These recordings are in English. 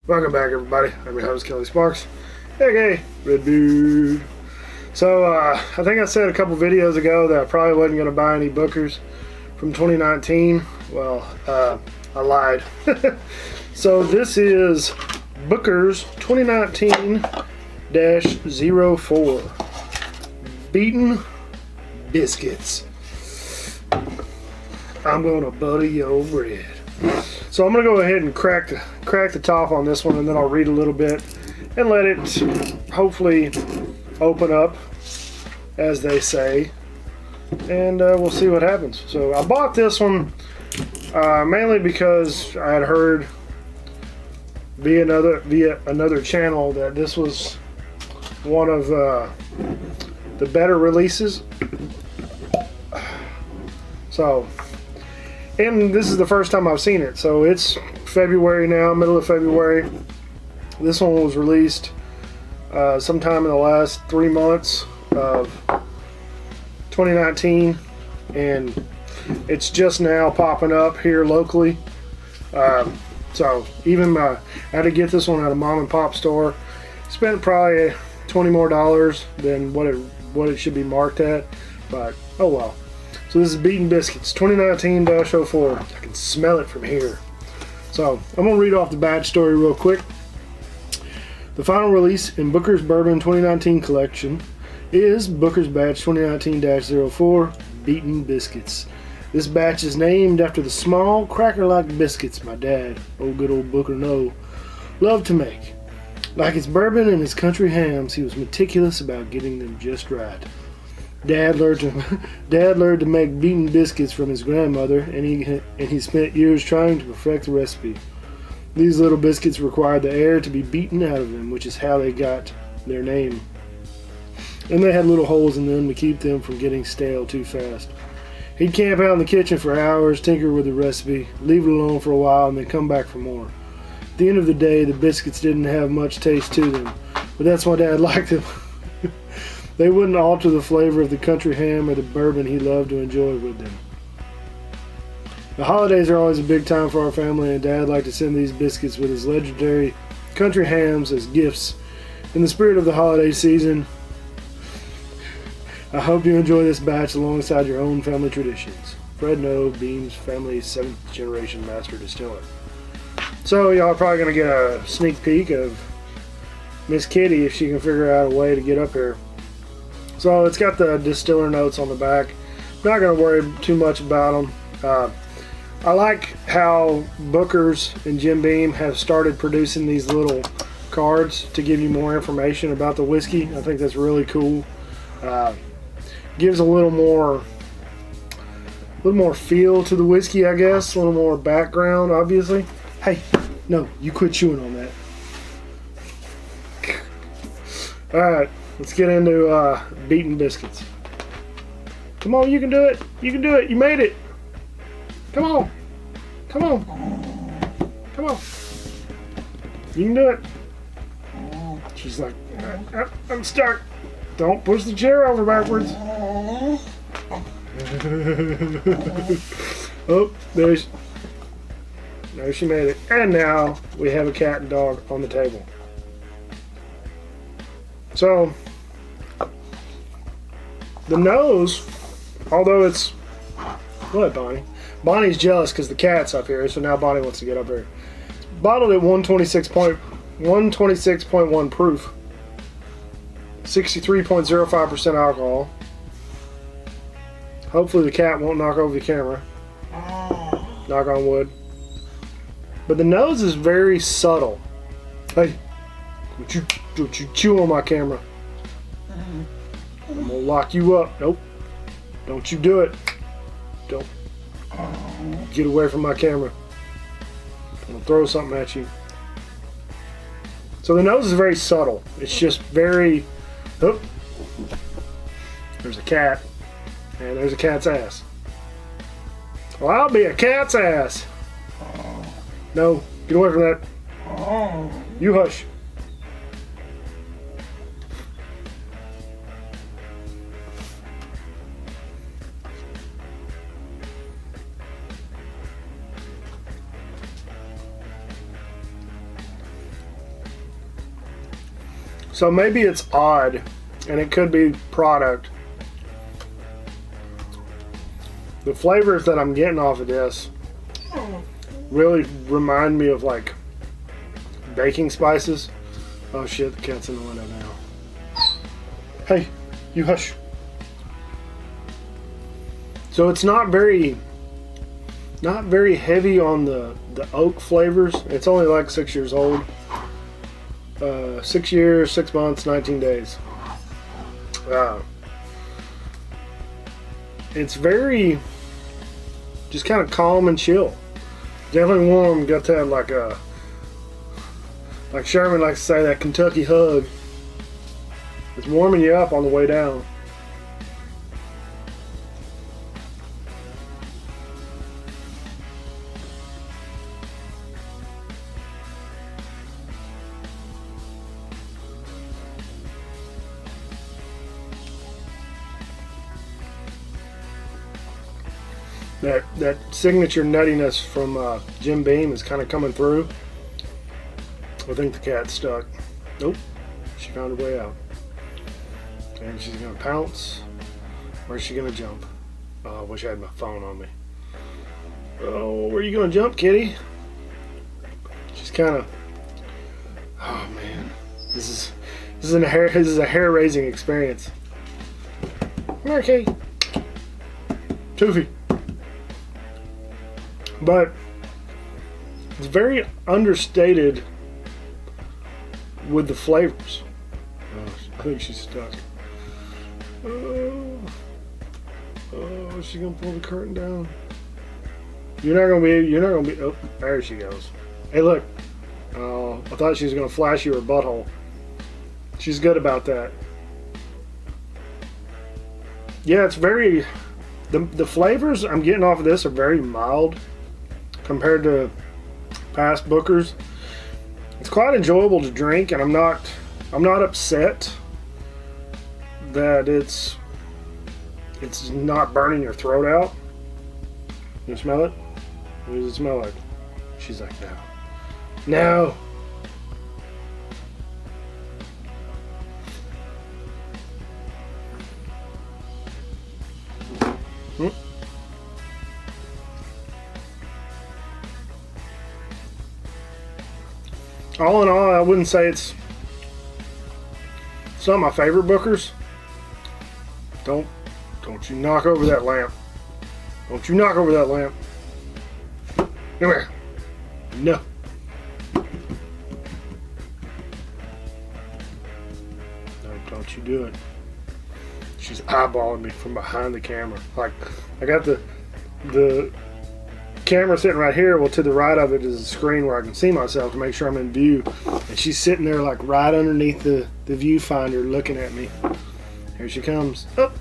Welcome back, everybody. I'm your host, Kelly Sparks, aka Red Dude. So, I think I said a couple videos ago that I probably wasn't going to buy any Bookers from 2019. Well, I lied. So, this is Bookers 2019-04 Beaten Biscuits. I'm going to butter your bread. So I'm going to go ahead and crack the top on this one, and then I'll read a little bit and let it hopefully open up, as they say, and we'll see what happens. So I bought this one mainly because I had heard via another channel that this was one of the better releases. So, and this is the first time I've seen it. So it's February now, middle of February. This one was released sometime in the last 3 months of 2019, and it's just now popping up here locally. So even I had to get this one at a mom and pop store. Spent probably $20 more than what it should be marked at, but oh well. So this is Beaten Biscuits 2019-04. I can smell it from here. So I'm gonna read off the badge story real quick. The final release in Booker's Bourbon 2019 collection is Booker's Batch 2019-04 Beaten Biscuits. This batch is named after the small cracker-like biscuits my dad, old good old Booker No, loved to make. Like his bourbon and his country hams, he was meticulous about getting them just right. Dad learned to make beaten biscuits from his grandmother, and he spent years trying to perfect the recipe. These little biscuits required the air to be beaten out of them, which is how they got their name. And they had little holes in them to keep them from getting stale too fast. He'd camp out in the kitchen for hours, tinker with the recipe, leave it alone for a while, and then come back for more. At the end of the day, the biscuits didn't have much taste to them, but that's why Dad liked them. They wouldn't alter the flavor of the country ham or the bourbon he loved to enjoy with them. The holidays are always a big time for our family, and Dad liked to send these biscuits with his legendary country hams as gifts. In the spirit of the holiday season, I hope you enjoy this batch alongside your own family traditions. Fred No, Beam's family's 7th generation master distiller. So y'all are probably going to get a sneak peek of Miss Kitty if she can figure out a way to get up here. So it's got the distiller notes on the back. Not going to worry too much about them. I like how Booker's and Jim Beam have started producing these little cards to give you more information about the whiskey. I think that's really cool. Gives a little more feel to the whiskey, I guess. A little more background, obviously. Hey, no, you quit chewing on that. All right. Let's get into Beaten Biscuits. Come on, you can do it. You can do it. You made it. Come on. Come on. Come on. You can do it. She's like, I'm stuck. Don't push the chair over backwards. Oh, there she made it. And now we have a cat and dog on the table. So, the nose, although it's, what, Bonnie? Bonnie's jealous because the cat's up here, so now Bonnie wants to get up here. It's bottled at 126.1 proof, 63.05% alcohol. Hopefully the cat won't knock over the camera. Knock on wood. But the nose is very subtle. Hey, don't you chew on my camera. I'm gonna lock you up. Nope. Don't you do it. Don't. Get away from my camera. I'm gonna throw something at you. So the nose is very subtle. It's just very. Oh. There's a cat. And there's a cat's ass. Well, I'll be a cat's ass. No. Get away from that. You hush. So maybe it's odd, and it could be product. The flavors that I'm getting off of this really remind me of like baking spices. Oh shit, the cat's in the window now. Hey, you hush. So it's not very heavy on the oak flavors. It's only like 6 years old. 6 years, 6 months, 19 days. It's very just kind of calm and chill. Definitely warm. Got that like Sherman likes to say, that Kentucky hug. It's warming you up on the way down. That signature nuttiness from Jim Beam is kind of coming through. I think the cat's stuck. Nope, she found her way out. And she's gonna pounce. Where's she gonna jump? Oh, I wish I had my phone on me. Oh, where are you gonna jump, kitty? She's kind of. Oh man, this is a hair-raising experience. Come here, kitty. Toofy. But it's very understated with the flavors. Oh, I think she's stuck. Oh, she's gonna pull the curtain down. You're not gonna be. Oh, there she goes. Hey, look. Oh, I thought she was gonna flash you her butthole. She's good about that. Yeah, it's very. The flavors I'm getting off of this are very mild compared to past Bookers. It's quite enjoyable to drink, and I'm not upset that it's not burning your throat out. You smell it? What does it smell like? She's like, no. No. All in all, I wouldn't say it's not my favorite Bookers. Don't you knock over that lamp. Don't you knock over that lamp. Come here. No. No, don't you do it. She's eyeballing me from behind the camera. Like, I got the camera sitting right here. Well, to the right of it is a screen where I can see myself to make sure I'm in view. And she's sitting there like right underneath the viewfinder looking at me. Here she comes. Oh,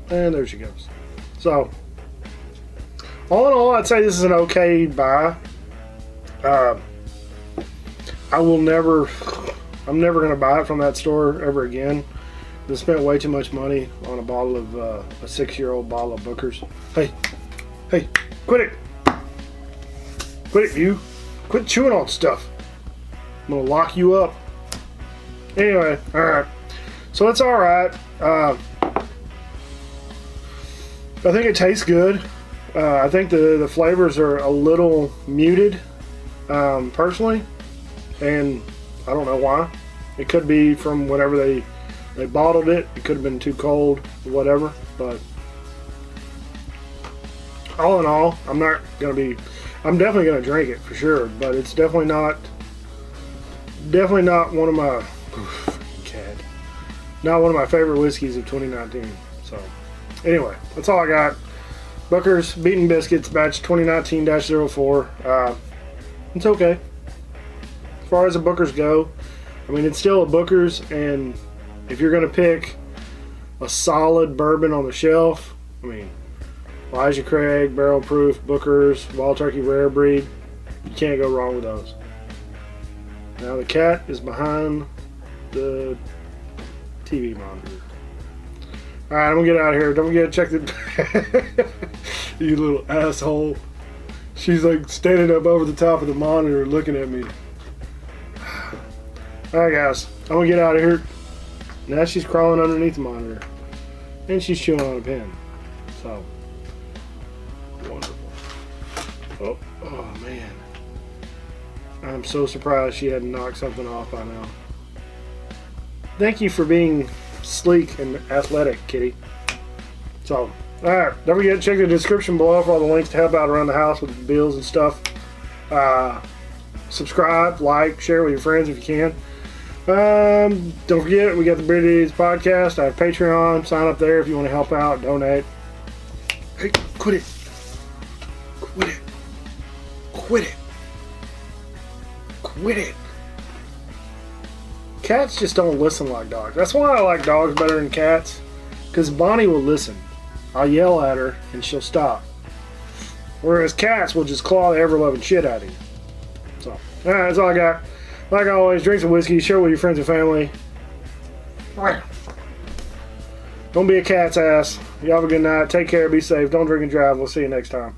and there she goes. So, all in all, I'd say this is an okay buy. I'm never going to buy it from that store ever again. I spent way too much money on a bottle of, a 6-year-old bottle of Bookers. Hey, quit it. Quit it, you. Quit chewing on stuff. I'm going to lock you up. Anyway, alright. So it's alright. I think it tastes good. I think the flavors are a little muted, personally. And I don't know why. It could be from whenever they bottled it. It could have been too cold or whatever. But all in all, I'm definitely going to drink it for sure, but it's definitely not one of my not one of my favorite whiskeys of 2019. So anyway, that's all I got. Bookers Beaten Biscuits batch 2019-04. It's okay. As far as the Bookers go, I mean, it's still a Bookers, and if you're going to pick a solid bourbon on the shelf, I mean, Elijah Craig, Barrel Proof, Bookers, Wild Turkey Rare Breed. You can't go wrong with those. Now the cat is behind the TV monitor. Alright, I'm going to get out of here. Don't forget to check the... You little asshole. She's like standing up over the top of the monitor looking at me. Alright guys, I'm going to get out of here. Now she's crawling underneath the monitor. And she's chewing on a pen. So, wonderful. Oh man. I'm so surprised she hadn't knocked something off by now. Thank you for being sleek and athletic, kitty. So, alright, don't forget to check the description below for all the links to help out around the house with the bills and stuff. Subscribe, like, share with your friends if you can. Don't forget, we got the British podcast. I have Patreon. Sign up there if you want to help out, donate. Hey, quit it. Quit it. Quit it. Quit it. Cats just don't listen like dogs. That's why I like dogs better than cats. Because Bonnie will listen. I'll yell at her and she'll stop. Whereas cats will just claw the ever-loving shit out of you. So, alright, that's all I got. Like always, drink some whiskey, share with your friends and family. Don't be a cat's ass. You have a good night. Take care. Be safe. Don't drink and drive. We'll see you next time.